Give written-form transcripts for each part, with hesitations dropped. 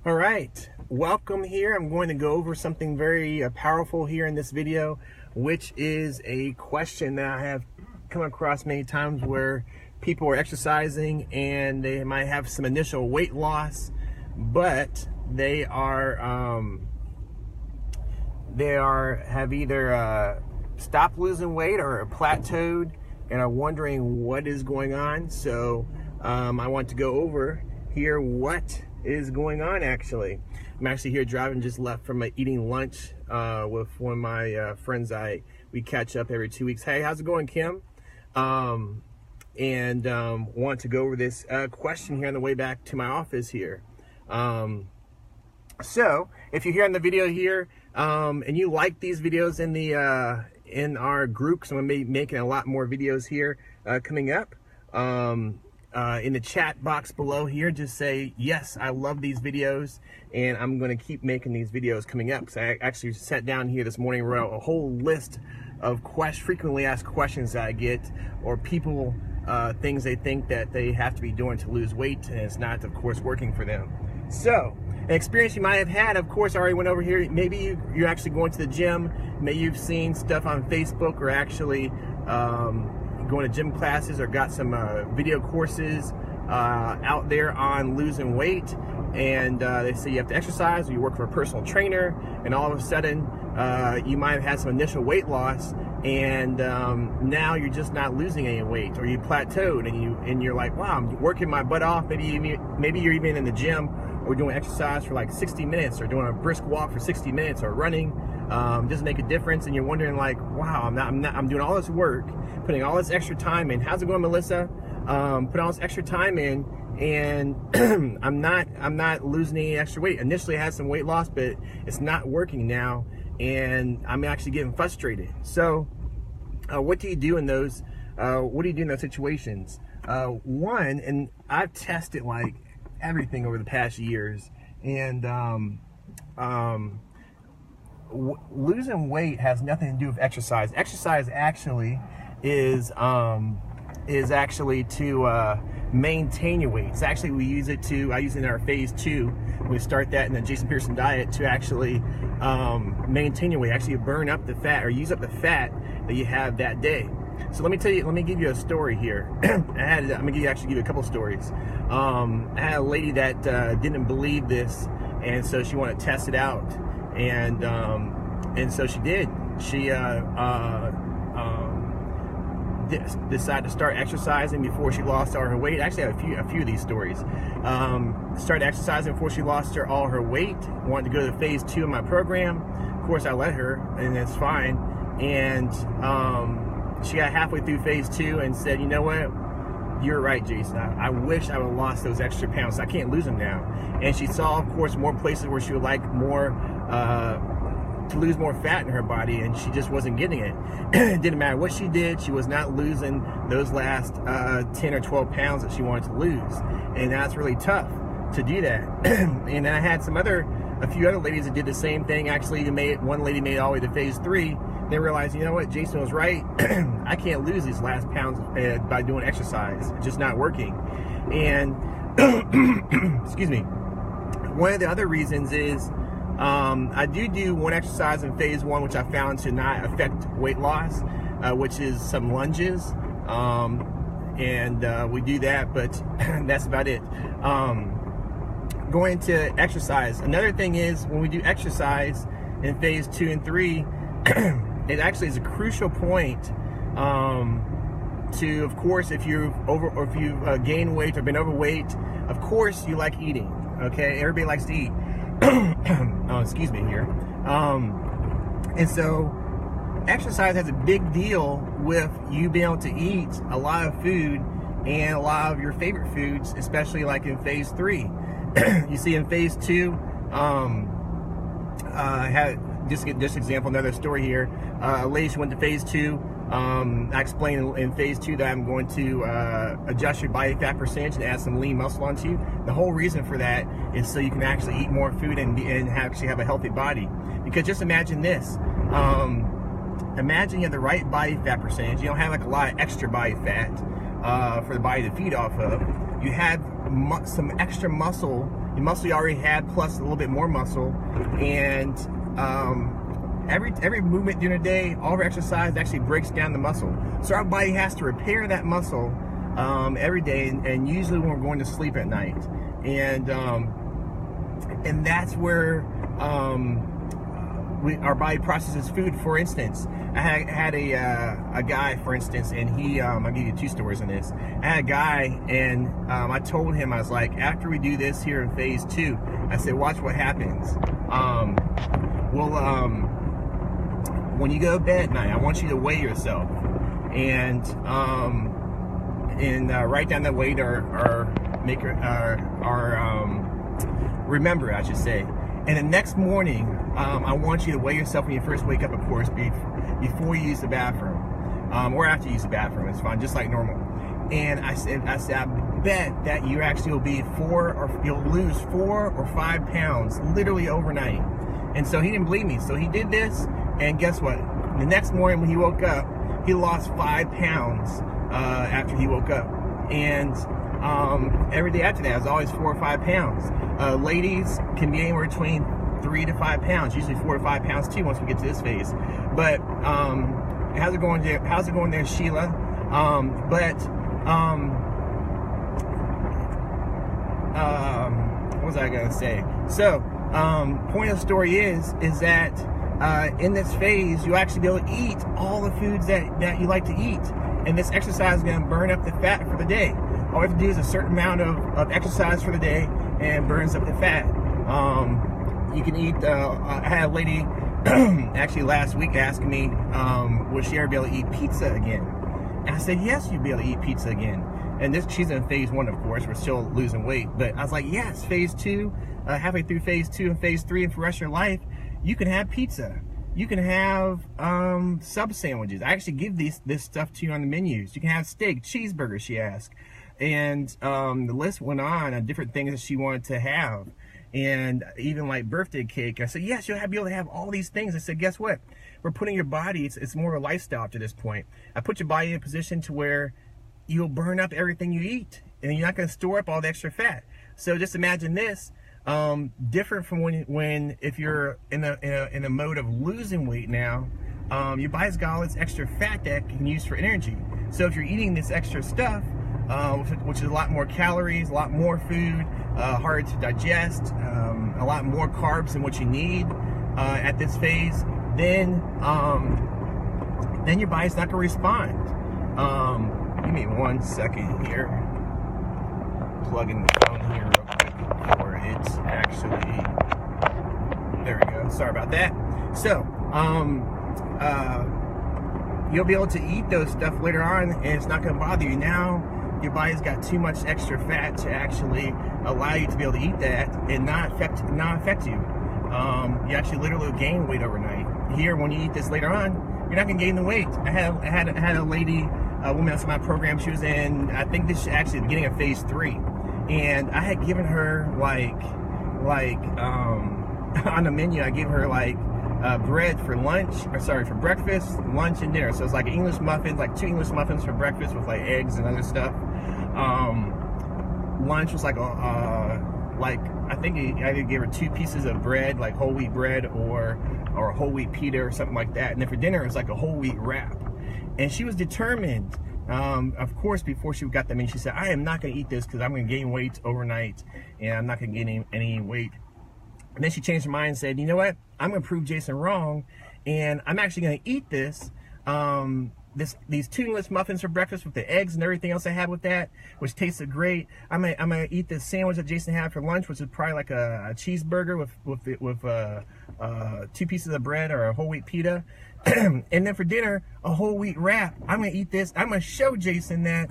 All right, welcome here. I'm going to go over something very powerful here in this video, which is a question that I have come across many times where people are exercising and they might have some initial weight loss, but they have either stopped losing weight or plateaued and are wondering what is going on. So I want to go over here what is going on. Actually, I'm actually here driving, just left from eating lunch with one of my friends. We catch up every 2 weeks. Hey, how's it going, Kim? Want to go over this question here on the way back to my office here. So if you're here on the video here and you like these videos in our group, because I'm gonna be making a lot more videos here coming up, in the chat box below here, just say, yes, I love these videos, and I'm going to keep making these videos coming up. So I actually sat down here this morning and wrote a whole list of frequently asked questions that I get, or people, things they think that they have to be doing to lose weight, and it's not, of course, working for them. So an experience you might have had, of course, I already went over here. Maybe you're actually going to the gym. Maybe you've seen stuff on Facebook, or actually going to gym classes, or got some video courses out there on losing weight, and they say you have to exercise, or you work for a personal trainer, and all of a sudden you might have had some initial weight loss, and now you're just not losing any weight, or you plateaued, and you're like, wow, I'm working my butt off. Maybe you're even in the gym or doing exercise for like 60 minutes, or doing a brisk walk for 60 minutes, or running. Doesn't make a difference, and you're wondering, like, wow, I'm doing all this work, putting all this extra time in. How's it going, Melissa? Put all this extra time in, and I'm not losing any extra weight. Initially I had some weight loss, but it's not working now, and I'm actually getting frustrated. So what do you do in those situations? One, and I've tested like everything over the past years, and losing weight has nothing to do with exercise. Exercise actually is actually to maintain your weight. It's actually, I use it in our phase 2. We start that in the Jason Pearson diet to actually maintain your weight, actually burn up the fat, or use up the fat that you have that day. So let me give you a story here. I'm gonna give you a couple stories. I had a lady that didn't believe this, and so she wanted to test it out, and so she did. She decided to start exercising before she lost all her weight. Actually, I have a few of these stories. Started exercising before she lost all her weight. Wanted to go to phase 2 of my program. Of course, I let her, and that's fine. And she got halfway through phase 2 and said, you know what? You're right, Jason. I wish I would have lost those extra pounds. I can't lose them now. And she saw, of course, more places where she would like more to lose more fat in her body, and she just wasn't getting it. It didn't matter what she did, she was not losing those last 10 or 12 pounds that she wanted to lose, and that's really tough to do that. And then I had a few other ladies that did the same thing. Actually, one lady made it all the way to phase 3. They realized, you know what, Jason was right. I can't lose these last pounds by doing exercise. It's just not working. And excuse me. One of the other reasons is I do one exercise in phase 1, which I found to not affect weight loss, which is some lunges, and we do that, but that's about it. Going to exercise. Another thing is, when we do exercise in phase 2 and 3, it actually is a crucial point to, of course, if you've gained weight or been overweight, of course you like eating. Okay, everybody likes to eat. Oh, excuse me here. And so exercise has a big deal with you being able to eat a lot of food, and a lot of your favorite foods, especially like in phase 3. You see, in phase 2, just example, another story here. A lady, she went to phase 2. I explained in phase 2 that I'm going to adjust your body fat percentage and add some lean muscle onto you. The whole reason for that is so you can actually eat more food and actually have a healthy body. Because just imagine this. Imagine you have the right body fat percentage. You don't have like a lot of extra body fat for the body to feed off of. You have some extra muscle, the muscle you already had, plus a little bit more muscle. And every movement during the day, all of our exercise actually breaks down the muscle. So our body has to repair that muscle every day, and usually when we're going to sleep at night. And that's where our body processes food. For instance, I had a guy, for instance, and he, I'll give you 2 stories on this. I had a guy, and I told him, I was like, after we do this here in phase 2, I said, watch what happens. When you go to bed at night, I want you to weigh yourself, and write down that weight, or remember, I should say. And the next morning, I want you to weigh yourself when you first wake up, of course, before you use the bathroom, or after you use the bathroom. It's fine, just like normal. And I said, I bet that you actually will be you'll lose 4 or 5 pounds literally overnight. And so he didn't believe me. So he did this, and guess what? The next morning when he woke up, he lost 5 pounds after he woke up. And every day after that, it was always 4 or 5 pounds. Ladies can be anywhere between 3 to 5 pounds, usually 4 to 5 pounds too once we get to this phase. But how's it going there? How's it going there, Sheila? What was I gonna say? So, point of the story is that in this phase, you actually be able to eat all the foods that you like to eat, and this exercise is gonna burn up the fat for the day. All you have to do is a certain amount of exercise for the day, and burns up the fat. You can eat. I had a lady actually last week asking me, would she ever be able to eat pizza again? And I said, yes, you'd be able to eat pizza again. And she's in phase 1, of course. We're still losing weight, but I was like, yes, phase 2, halfway through phase 2 and phase 3, and for the rest of your life, you can have pizza. You can have sub sandwiches. I actually give this stuff to you on the menus. You can have steak, cheeseburgers, she asked. And the list went on different things that she wanted to have, and even like birthday cake. I said, yes, you'll be able to have all these things. I said, guess what? We're putting your body, it's more of a lifestyle to this point. I put your body in a position to where you'll burn up everything you eat, and you're not going to store up all the extra fat. So just imagine this, different from if you're in a mode of losing weight now. Your body's got all this extra fat that you can use for energy. So if you're eating this extra stuff, which is a lot more calories, a lot more food, hard to digest, a lot more carbs than what you need at this phase, then your body's not going to respond. Give me 1 second here. Plug in the phone here real quick before it's actually. There we go. Sorry about that. So, you'll be able to eat those stuff later on, and it's not going to bother you now. Your body's got too much extra fat to actually allow you to be able to eat that and not affect you. You actually literally gain weight overnight. Here, when you eat this later on, you're not going to gain the weight. I had a lady, a woman that's in my program. She was in, I think this is actually the beginning of phase 3, and I had given her like on the menu, I gave her like bread for for breakfast, lunch, and dinner. So it's like English muffins, like 2 English muffins for breakfast with like eggs and other stuff. Lunch was like I think I either gave her 2 pieces of bread, like whole wheat bread, or a whole wheat pita or something like that. And then for dinner it was like a whole wheat wrap. And she was determined. Of course, before she got that menu, she said, I am not going to eat this because I'm going to gain weight overnight, and I'm not going to gain any weight. And then she changed her mind and said, you know what? I'm going to prove Jason wrong, and I'm actually going to eat this. These 2 English muffins for breakfast with the eggs and everything else I had with that, which tasted great. I'm gonna eat this sandwich that Jason had for lunch, which is probably like a cheeseburger with 2 pieces of bread or a whole wheat pita, and then for dinner a whole wheat wrap. I'm gonna eat this. I'm gonna show Jason that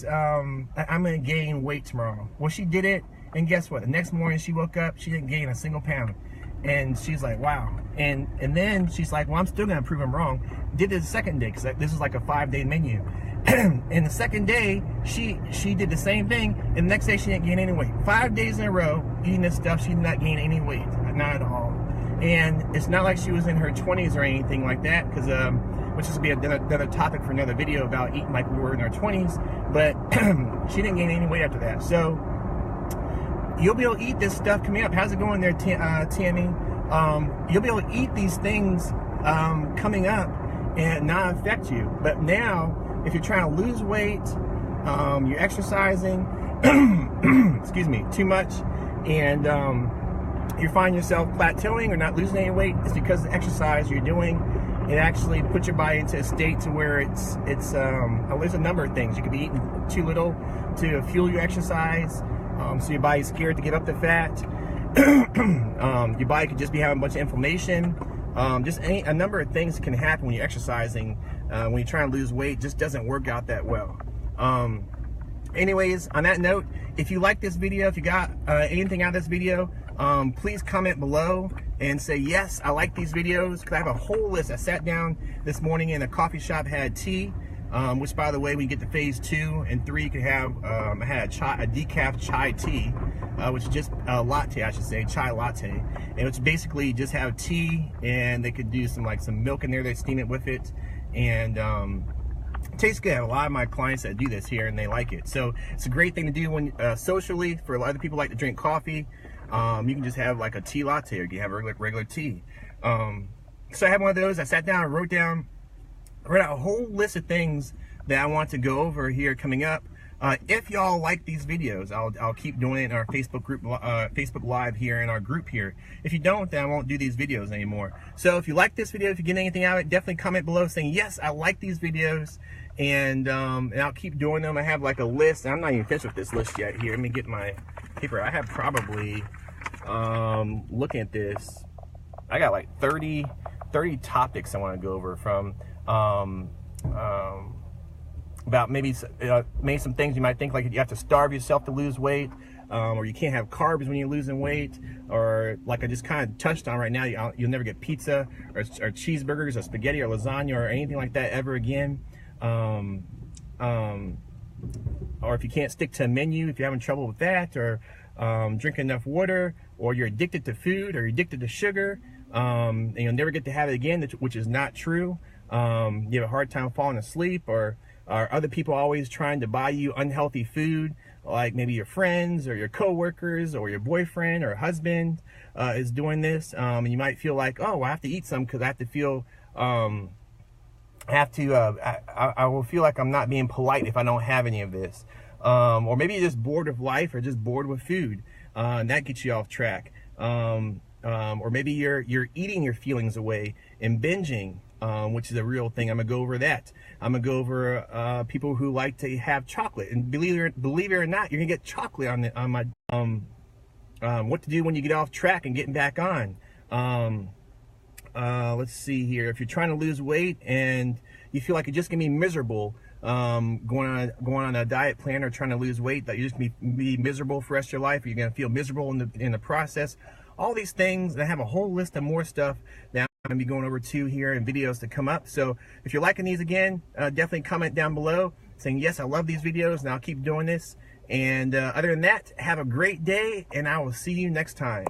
I'm gonna gain weight tomorrow. Well, she did it, and guess what? The next morning she woke up, she didn't gain a single pound. And she's like, wow. And then she's like, well, I'm still gonna prove him wrong. Did it the second day, because this is like a 5-day menu. And the second day, she did the same thing, and the next day she didn't gain any weight. 5 days in a row eating this stuff, she did not gain any weight, not at all. And it's not like she was in her 20s or anything like that, because which is be another topic for another video about eating like we were in our 20s. But she didn't gain any weight after that. So you'll be able to eat this stuff coming up. How's it going there, Tammy? You'll be able to eat these things coming up and not affect you. But now, if you're trying to lose weight, you're exercising, excuse me, too much, and you find yourself plateauing or not losing any weight, it's because the exercise you're doing, it actually puts your body into a state to where it's there's a number of things. You could be eating too little to fuel your exercise, so your body's scared to give up the fat. Your body could just be having a bunch of inflammation. Just a number of things can happen when you're exercising. When you're trying to lose weight, just doesn't work out that well. Anyways, on that note, if you like this video, if you got anything out of this video, please comment below and say, yes, I like these videos, because I have a whole list. I sat down this morning in a coffee shop, had tea, which, by the way, when you get to phase 2 and 3, you can have, I had a decaf chai tea, which is just a latte, I should say, chai latte, and it's basically just have tea, and they could do some milk in there, they steam it with it, and it tastes good. I have a lot of my clients that do this here, and they like it. So it's a great thing to do when socially. For a lot of people like to drink coffee, you can just have like a tea latte, or you can have regular tea. So I had one of those. I sat down and wrote out a whole list of things that I want to go over here coming up. If y'all like these videos, I'll keep doing it in our Facebook group, Facebook Live here in our group here. If you don't, then I won't do these videos anymore. So if you like this video, if you get anything out of it, definitely comment below saying, yes, I like these videos, and I'll keep doing them. I have like a list. I'm not even finished with this list yet here. Let me get my paper. I have probably, looking at this, I got like 30 topics I want to go over, from about maybe some things you might think, like you have to starve yourself to lose weight, or you can't have carbs when you're losing weight, or like I just kind of touched on right now, you'll never get pizza or cheeseburgers or spaghetti or lasagna or anything like that ever again. Or if you can't stick to a menu, if you're having trouble with that, or drink enough water, or you're addicted to food, or you're addicted to sugar, and you'll never get to have it again, which is not true. You have a hard time falling asleep, or are other people always trying to buy you unhealthy food, like maybe your friends or your coworkers or your boyfriend or husband is doing this, and you might feel like, oh, I have to eat some because I have to feel, I will feel like I'm not being polite if I don't have any of this, or maybe you're just bored of life, or just bored with food, and that gets you off track, or maybe you're eating your feelings away and binging, which is a real thing. I'm gonna go over that. I'm gonna go over people who like to have chocolate, and believe it or not, you're gonna get chocolate on my what to do when you get off track and getting back on. Let's see here. If you're trying to lose weight and you feel like you're just gonna be miserable, going on a diet plan or trying to lose weight, that you're just gonna be miserable for the rest of your life, or you're gonna feel miserable in the process. All these things, and I have a whole list of more stuff that I'm going to be going over to here in videos to come up. So if you're liking these again, definitely comment down below saying, yes, I love these videos, and I'll keep doing this. And other than that, have a great day, and I will see you next time.